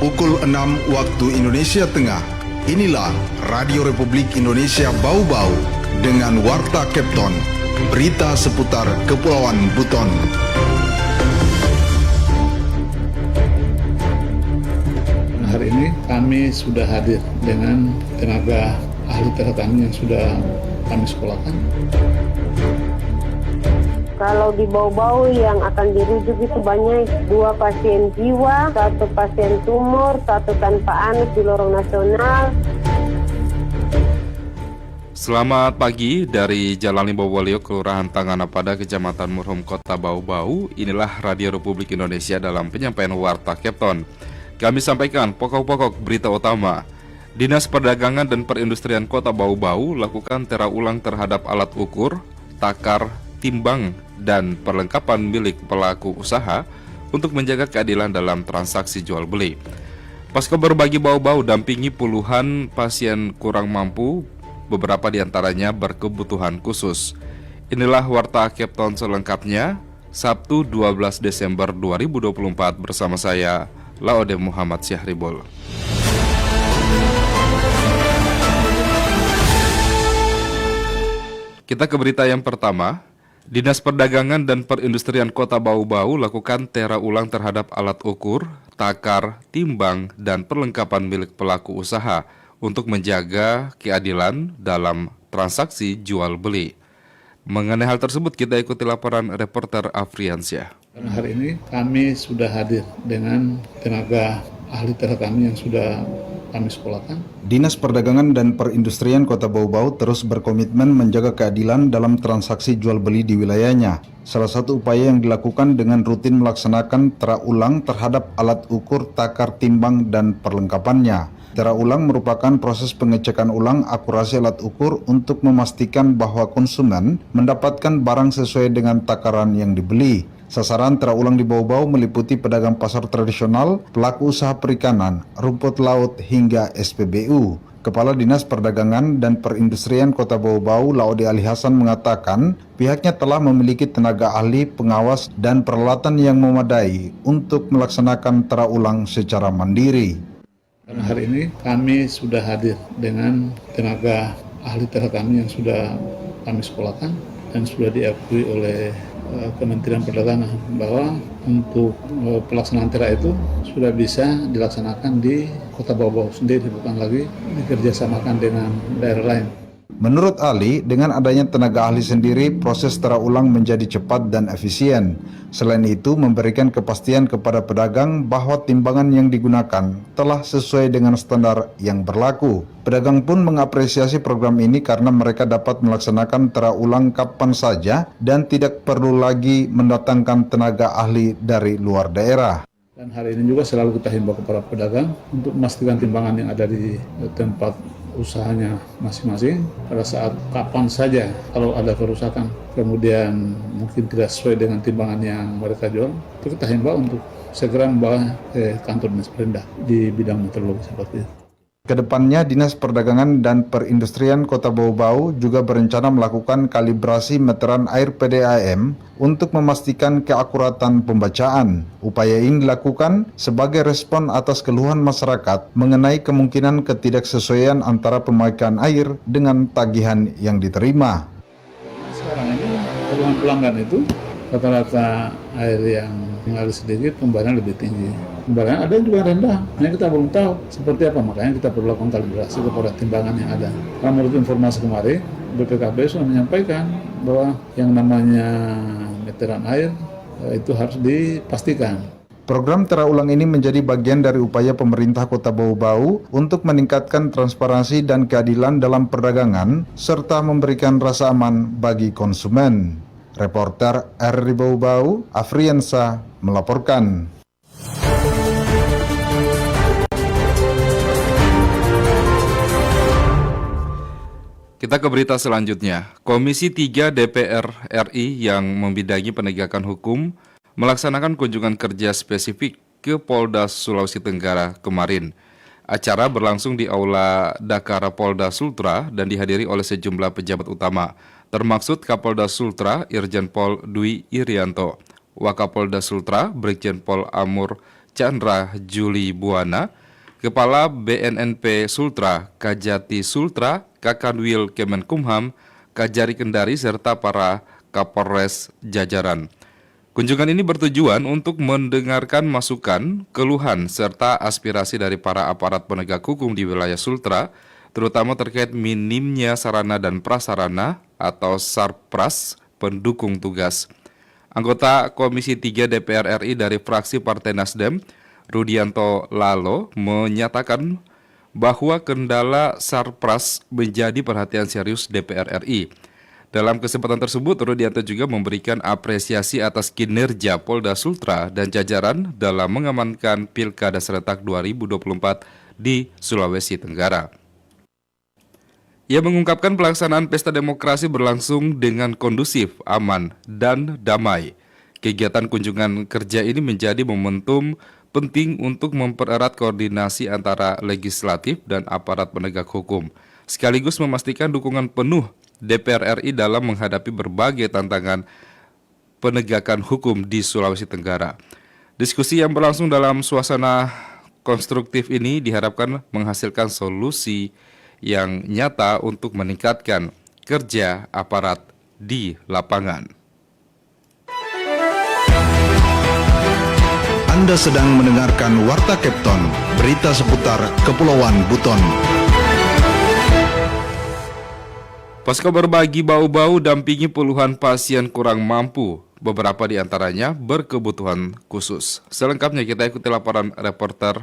Pukul 6 waktu Indonesia Tengah. Inilah Radio Republik Indonesia Bau-Bau dengan Warta Kepton. Berita seputar Kepulauan Buton. Hari ini kami sudah hadir dengan tenaga ahli kami yang sudah kami sekolahkan. Kalau di Bau-Bau yang akan dirujuk itu banyak 2 pasien jiwa, 1 pasien tumor, 1 tanpa anak di lorong nasional. Selamat pagi dari Jalan Limbowolio, Kelurahan Tanganapada, Kecamatan Murhum, Kota Bau-Bau. Inilah Radio Republik Indonesia dalam penyampaian Warta Kepton. Kami sampaikan pokok-pokok berita utama. Dinas Perdagangan dan Perindustrian Kota Bau-Bau lakukan tera ulang terhadap alat ukur, takar, timbang, dan perlengkapan milik pelaku usaha untuk menjaga keadilan dalam transaksi jual beli. Pasca berbagi Bau-Bau dampingi puluhan pasien kurang mampu, beberapa diantaranya berkebutuhan khusus. Inilah Warta Kepton selengkapnya, Sabtu 12 Desember 2024 bersama saya, Laode Muhammad Syahribul. Kita ke berita yang pertama. Dinas Perdagangan dan Perindustrian Kota Bau-Bau lakukan tera ulang terhadap alat ukur, takar, timbang, dan perlengkapan milik pelaku usaha untuk menjaga keadilan dalam transaksi jual beli. Mengenai hal tersebut kita ikuti laporan reporter Afriansyah. Hari ini kami sudah hadir dengan tenaga ahli kami yang sudah kami sekolahkan. Dinas Perdagangan dan Perindustrian Kota Bau-Bau terus berkomitmen menjaga keadilan dalam transaksi jual beli di wilayahnya. Salah satu upaya yang dilakukan dengan rutin melaksanakan tera ulang terhadap alat ukur, takar, timbang, dan perlengkapannya. Tera ulang merupakan proses pengecekan ulang akurasi alat ukur untuk memastikan bahwa konsumen mendapatkan barang sesuai dengan takaran yang dibeli. Sasaran tera ulang di Bau-Bau meliputi pedagang pasar tradisional, pelaku usaha perikanan, rumput laut, hingga SPBU. Kepala Dinas Perdagangan dan Perindustrian Kota Bau-Bau, Laode Ali Hasan, mengatakan pihaknya telah memiliki tenaga ahli, pengawas, dan peralatan yang memadai untuk melaksanakan tera ulang secara mandiri. Dan hari ini kami sudah hadir dengan tenaga ahli kami yang sudah kami sekolahkan dan sudah diakui oleh Kementerian Perdagangan bahwa untuk pelaksanaan tera itu sudah bisa dilaksanakan di Kota Bau-Bau sendiri, bukan lagi dikerjasamakan dengan daerah lain. Menurut Ali, dengan adanya tenaga ahli sendiri, proses tera ulang menjadi cepat dan efisien. Selain itu, memberikan kepastian kepada pedagang bahwa timbangan yang digunakan telah sesuai dengan standar yang berlaku. Pedagang pun mengapresiasi program ini karena mereka dapat melaksanakan tera ulang kapan saja dan tidak perlu lagi mendatangkan tenaga ahli dari luar daerah. Dan hari ini juga selalu kita himbau kepada pedagang untuk memastikan timbangan yang ada di tempat usahanya masing-masing pada saat kapan saja kalau ada kerusakan kemudian mungkin tidak sesuai dengan timbangan yang mereka jual, itu kita himbau untuk segera membawa ke kantor dinas perindah di bidang meteorologi seperti itu. Kedepannya, Dinas Perdagangan dan Perindustrian Kota Bau-Bau juga berencana melakukan kalibrasi meteran air PDAM untuk memastikan keakuratan pembacaan. Upaya ini dilakukan sebagai respon atas keluhan masyarakat mengenai kemungkinan ketidaksesuaian antara pemakaian air dengan tagihan yang diterima. Sekarang ini keluhan pelanggan itu rata-rata air yang mengalir sedikit, pembayaran lebih tinggi. Pembayaran ada juga rendah, hanya kita belum tahu seperti apa, makanya kita perlu lakukan kalibrasi kepada timbangan yang ada. Kalau menurut informasi kemarin, BPKB sudah menyampaikan bahwa yang namanya meteran air itu harus dipastikan. Program tera ulang ini menjadi bagian dari upaya pemerintah Kota Bau-Bau untuk meningkatkan transparansi dan keadilan dalam perdagangan, serta memberikan rasa aman bagi konsumen. Reporter RRI Bau-Bau, Afriansyah, melaporkan. Kita ke berita selanjutnya. Komisi 3 DPR RI yang membidangi penegakan hukum melaksanakan kunjungan kerja spesifik ke Polda Sulawesi Tenggara kemarin. Acara berlangsung di Aula Dakar Polda Sultra dan dihadiri oleh sejumlah pejabat utama, termaksud Kapolda Sultra Irjen Pol Dwi Irianto, Wakapolda Sultra Brigjen Pol Amur Chandra Juli Buana, Kepala BNNP Sultra Kajati Sultra, Kakanwil Kemenkumham, Kajari Kendari, serta para Kapolres jajaran. Kunjungan ini bertujuan untuk mendengarkan masukan, keluhan, serta aspirasi dari para aparat penegak hukum di wilayah Sultra, terutama terkait minimnya sarana dan prasarana atau sarpras pendukung tugas. Anggota Komisi 3 DPR RI dari fraksi Partai Nasdem, Rudianto Lalo, menyatakan bahwa kendala sarpras menjadi perhatian serius DPR RI. Dalam kesempatan tersebut, Rudianto juga memberikan apresiasi atas kinerja Polda Sultra dan jajaran dalam mengamankan Pilkada Serentak 2024 di Sulawesi Tenggara. Ia mengungkapkan pelaksanaan pesta demokrasi berlangsung dengan kondusif, aman, dan damai. Kegiatan kunjungan kerja ini menjadi momentum penting untuk mempererat koordinasi antara legislatif dan aparat penegak hukum, sekaligus memastikan dukungan penuh DPR RI dalam menghadapi berbagai tantangan penegakan hukum di Sulawesi Tenggara. Diskusi yang berlangsung dalam suasana konstruktif ini diharapkan menghasilkan solusi yang nyata untuk meningkatkan kerja aparat di lapangan. Anda sedang mendengarkan Warta Kepton, berita seputar Kepulauan Buton. Posko berbagi bau-bau dampingi puluhan pasien kurang mampu, beberapa di antaranya berkebutuhan khusus. Selengkapnya kita ikuti laporan reporter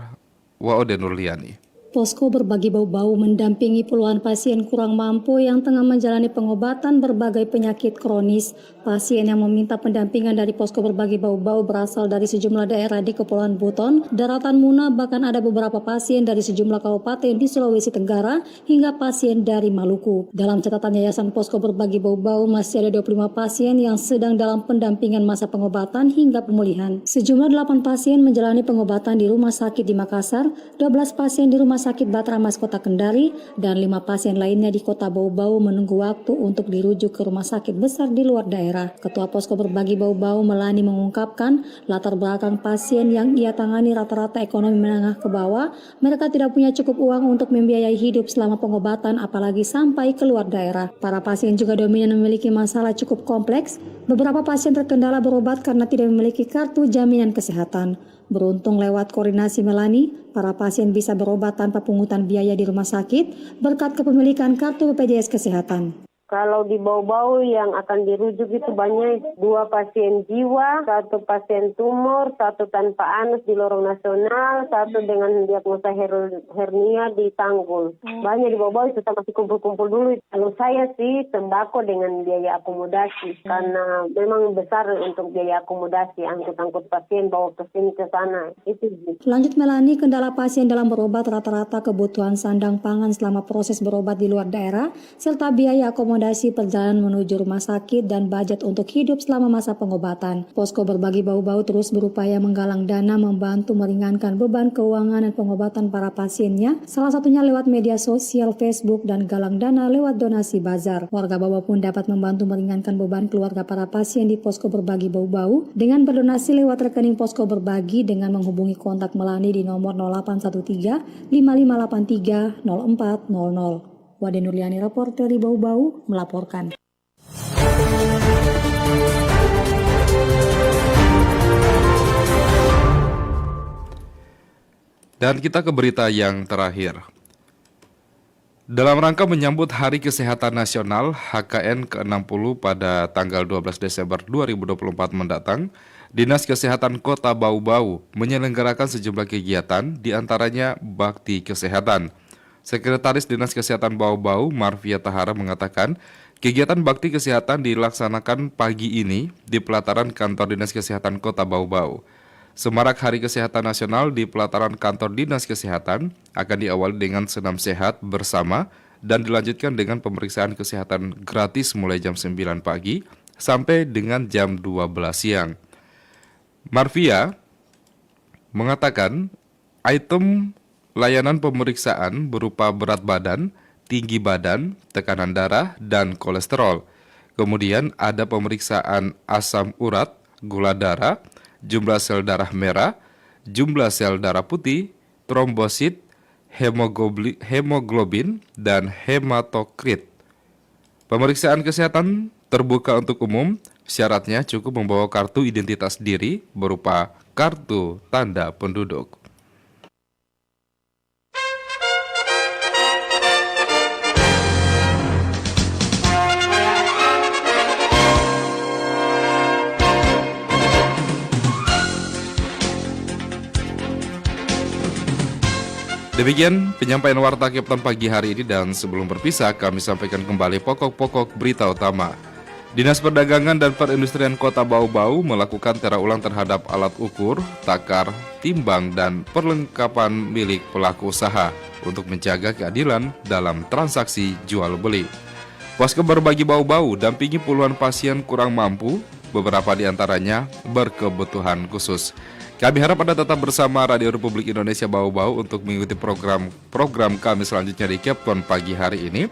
Waode Nurliani. Posko berbagi bau-bau mendampingi puluhan pasien kurang mampu yang tengah menjalani pengobatan berbagai penyakit kronis. Pasien yang meminta pendampingan dari posko berbagi bau-bau berasal dari sejumlah daerah di Kepulauan Buton, Daratan Muna, bahkan ada beberapa pasien dari sejumlah kabupaten di Sulawesi Tenggara hingga pasien dari Maluku. Dalam catatan Yayasan Posko Berbagi Bau-Bau masih ada 25 pasien yang sedang dalam pendampingan masa pengobatan hingga pemulihan. Sejumlah 8 pasien menjalani pengobatan di rumah sakit di Makassar, 12 pasien di rumah sakit Batramas Kota Kendari, dan 5 pasien lainnya di Kota Bau-Bau menunggu waktu untuk dirujuk ke rumah sakit besar di luar daerah. Ketua Posko Berbagi Bau-Bau Melani mengungkapkan latar belakang pasien yang ia tangani rata-rata ekonomi menengah ke bawah. Mereka tidak punya cukup uang untuk membiayai hidup selama pengobatan, apalagi sampai ke luar daerah. Para pasien juga dominan memiliki masalah cukup kompleks. Beberapa pasien terkendala berobat karena tidak memiliki kartu jaminan kesehatan. Beruntung lewat koordinasi Melani, para pasien bisa berobat tanpa pungutan biaya di rumah sakit berkat kepemilikan kartu BPJS Kesehatan. Kalau di Bau-Bau yang akan dirujuk itu banyak 2 pasien jiwa, 1 pasien tumor, 1 tanpa anus di lorong nasional, 1 dengan diagnosa hernia di Tanggul. Banyak di Bau-Bau itu masih kumpul-kumpul dulu. Kalau saya sih sembako dengan biaya akomodasi, karena memang besar untuk biaya akomodasi, angkut-angkut pasien bawa pasien ke sana. Itu. Lanjut Melani, kendala pasien dalam berobat rata-rata kebutuhan sandang pangan selama proses berobat di luar daerah, serta biaya akomodasi perjalanan menuju rumah sakit dan budget untuk hidup selama masa pengobatan. Posko Berbagi Bau-Bau terus berupaya menggalang dana membantu meringankan beban keuangan dan pengobatan para pasiennya, salah satunya lewat media sosial Facebook dan galang dana lewat donasi bazar. Warga Bau-Bau pun dapat membantu meringankan beban keluarga para pasien di Posko Berbagi Bau-Bau dengan berdonasi lewat rekening Posko Berbagi dengan menghubungi kontak Melani di nomor 0813 5583 0400. Wade Nurliani, reporter di Bau-Bau, melaporkan. Dan kita ke berita yang terakhir. Dalam rangka menyambut Hari Kesehatan Nasional HKN ke-60 pada tanggal 12 Desember 2024 mendatang, Dinas Kesehatan Kota Bau-Bau menyelenggarakan sejumlah kegiatan, diantaranya Bakti Kesehatan. Sekretaris Dinas Kesehatan Bau-Bau, Marvia Tahara, mengatakan kegiatan bakti kesehatan dilaksanakan pagi ini di pelataran kantor Dinas Kesehatan Kota Bau-Bau. Semarak Hari Kesehatan Nasional di pelataran kantor Dinas Kesehatan akan diawali dengan senam sehat bersama dan dilanjutkan dengan pemeriksaan kesehatan gratis mulai jam 9 pagi sampai dengan jam 12 siang. Marvia mengatakan item layanan pemeriksaan berupa berat badan, tinggi badan, tekanan darah, dan kolesterol. Kemudian ada pemeriksaan asam urat, gula darah, jumlah sel darah merah, jumlah sel darah putih, trombosit, hemoglobin, dan hematokrit. Pemeriksaan kesehatan terbuka untuk umum, syaratnya cukup membawa kartu identitas diri berupa kartu tanda penduduk. Demikian penyampaian Warta Kepton pagi hari ini, dan sebelum berpisah kami sampaikan kembali pokok-pokok berita utama. Dinas Perdagangan dan Perindustrian Kota Bau-Bau melakukan tera ulang terhadap alat ukur, takar, timbang, dan perlengkapan milik pelaku usaha untuk menjaga keadilan dalam transaksi jual beli. Posko Berbagi Bau-Bau dampingi puluhan pasien kurang mampu, beberapa di antaranya berkebutuhan khusus. Kami harap Anda tetap bersama Radio Republik Indonesia Bau-Bau untuk mengikuti program kami selanjutnya di Kepton pagi hari ini.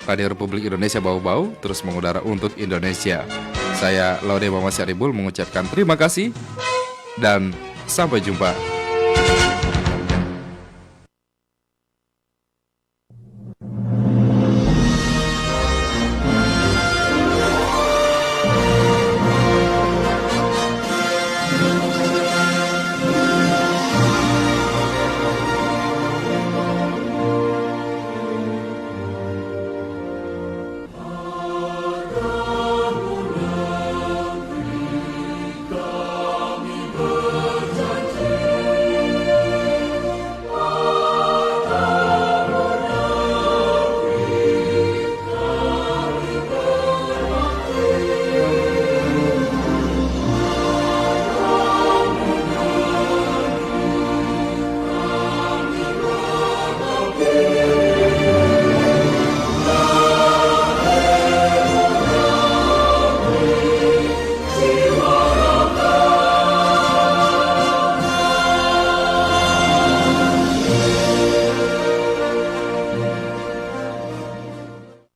Radio Republik Indonesia Bau-Bau terus mengudara untuk Indonesia. Saya Laude Muhammad Syaribul mengucapkan terima kasih dan sampai jumpa.